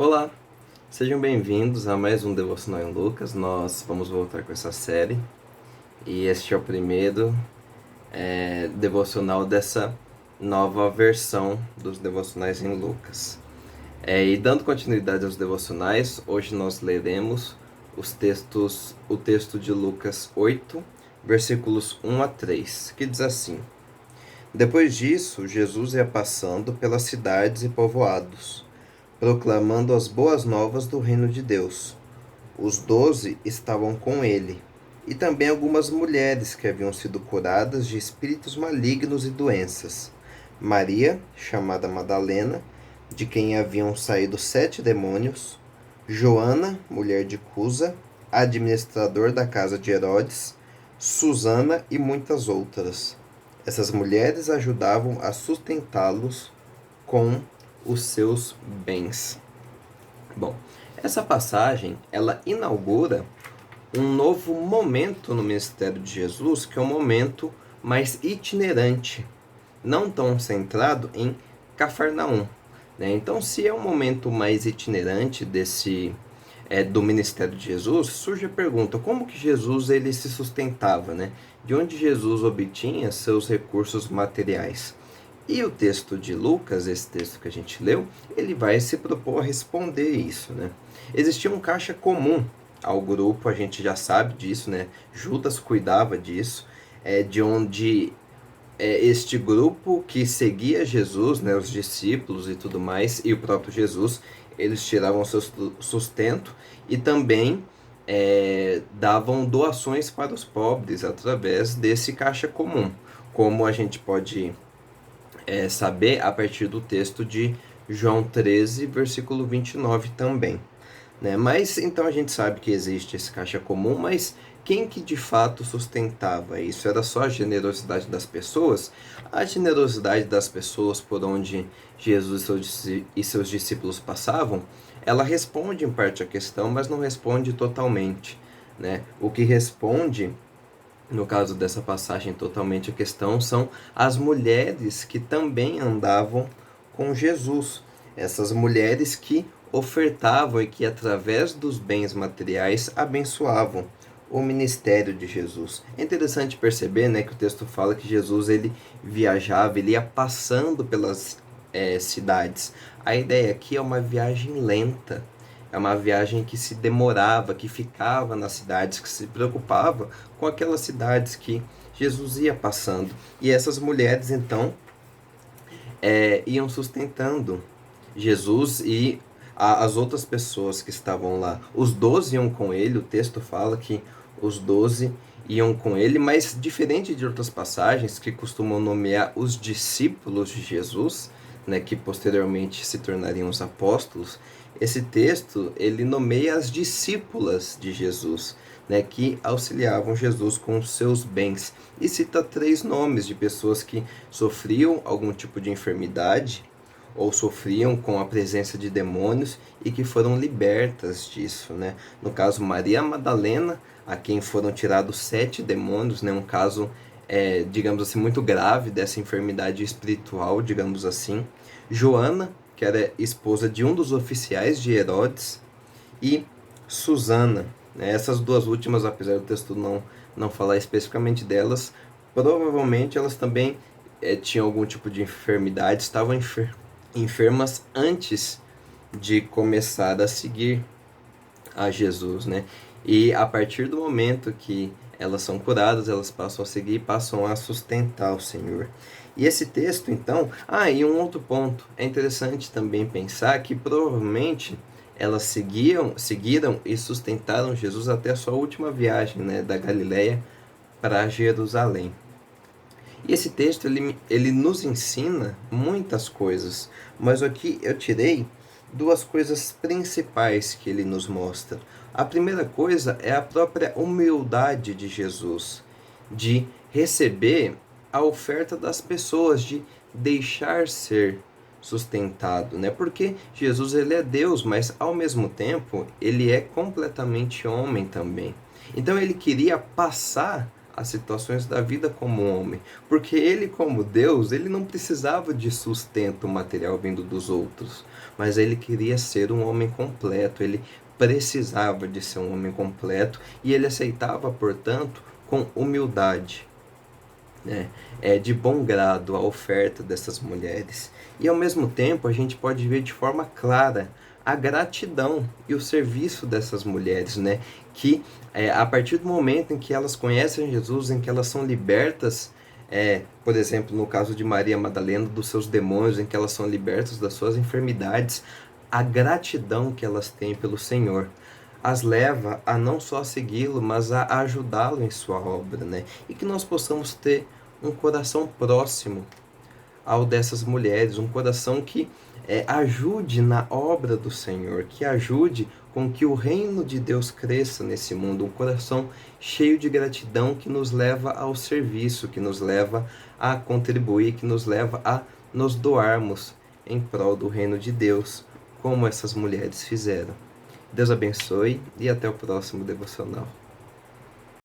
Olá, sejam bem-vindos a mais um Devocional em Lucas. Nós vamos voltar com essa série e este é o primeiro devocional dessa nova versão dos devocionais em Lucas. E dando continuidade aos devocionais, hoje nós leremos o texto de Lucas 8, versículos 1 a 3, que diz assim: Depois disso, Jesus ia passando pelas cidades e povoados, proclamando as boas novas do reino de Deus. Os 12 estavam com ele, e também algumas mulheres que haviam sido curadas de espíritos malignos e doenças. Maria, chamada Madalena, de quem haviam saído 7 demônios. Joana, mulher de Cusa, administrador da casa de Herodes. Susana e muitas outras. Essas mulheres ajudavam a sustentá-los com os seus bens. Bom, essa passagem, ela inaugura um novo momento no ministério de Jesus, que é um momento mais itinerante, não tão centrado em Cafarnaum, né? Então, se é um momento mais itinerante do ministério de Jesus, surge a pergunta: como que Jesus ele se sustentava, né? De onde Jesus obtinha seus recursos materiais? E o texto de Lucas, esse texto que a gente leu, ele vai se propor a responder isso, né? Existia um caixa comum ao grupo, a gente já sabe disso, né? Judas cuidava disso, de onde este grupo que seguia Jesus, né, os discípulos e tudo mais, e o próprio Jesus, eles tiravam seu sustento e também davam doações para os pobres através desse caixa comum, como a gente pode saber a partir do texto de João 13, versículo 29 também, né? Mas então a gente sabe que existe esse caixa comum, mas quem que de fato sustentava isso? Era só a generosidade das pessoas? A generosidade das pessoas por onde Jesus e seus discípulos passavam, ela responde em parte a questão, mas não responde totalmente, né? O que responde no caso dessa passagem totalmente a questão, são as mulheres que também andavam com Jesus. Essas mulheres que ofertavam e que, através dos bens materiais, abençoavam o ministério de Jesus. É interessante perceber, né, que o texto fala que Jesus ele viajava, ele ia passando pelas cidades. A ideia aqui é uma viagem lenta. É uma viagem que se demorava, que ficava nas cidades, que se preocupava com aquelas cidades que Jesus ia passando. E essas mulheres, então, iam sustentando Jesus e as outras pessoas que estavam lá. Os 12 iam com ele, o texto fala que os 12 iam com ele, mas diferente de outras passagens que costumam nomear os discípulos de Jesus, né, que posteriormente se tornariam os apóstolos, esse texto ele nomeia as discípulas de Jesus, né, que auxiliavam Jesus com os seus bens. E cita 3 nomes de pessoas que sofriam algum tipo de enfermidade ou sofriam com a presença de demônios e que foram libertas disso, né? No caso, Maria Madalena, a quem foram tirados 7 demônios, né? Um caso, digamos assim, muito grave dessa enfermidade espiritual, digamos assim. Joana, que era esposa de um dos oficiais de Herodes, e Susana, né? Essas duas últimas, apesar do texto não falar especificamente delas, provavelmente elas também tinham algum tipo de enfermidade, estavam enfermas antes de começar a seguir a Jesus, né? E a partir do momento que elas são curadas, elas passam a seguir e passam a sustentar o Senhor. E esse texto, então... e um outro ponto. É interessante também pensar que provavelmente elas seguiram e sustentaram Jesus até a sua última viagem, né, da Galileia para Jerusalém. E esse texto, ele nos ensina muitas coisas, mas aqui eu tirei 2 coisas principais que ele nos mostra. A primeira coisa é a própria humildade de Jesus, de receber a oferta das pessoas, de deixar ser sustentado, né? Porque Jesus ele é Deus, mas ao mesmo tempo ele é completamente homem também. Então ele queria passar as situações da vida como homem, porque ele, como Deus, ele não precisava de sustento material vindo dos outros, mas ele queria ser um homem completo, ele precisava de ser um homem completo e ele aceitava, portanto, com humildade, né, de bom grado a oferta dessas mulheres. E ao mesmo tempo a gente pode ver de forma clara a gratidão e o serviço dessas mulheres, né, que a partir do momento em que elas conhecem Jesus, em que elas são libertas, por exemplo, no caso de Maria Madalena, dos seus demônios, em que elas são libertas das suas enfermidades, a gratidão que elas têm pelo Senhor as leva a não só segui-lo, mas a ajudá-lo em sua obra, né? E que nós possamos ter um coração próximo ao dessas mulheres, um coração que ajude na obra do Senhor, que ajude com que o reino de Deus cresça nesse mundo, um coração cheio de gratidão que nos leva ao serviço, que nos leva a contribuir, que nos leva a nos doarmos em prol do reino de Deus, como essas mulheres fizeram. Deus abençoe e até o próximo devocional.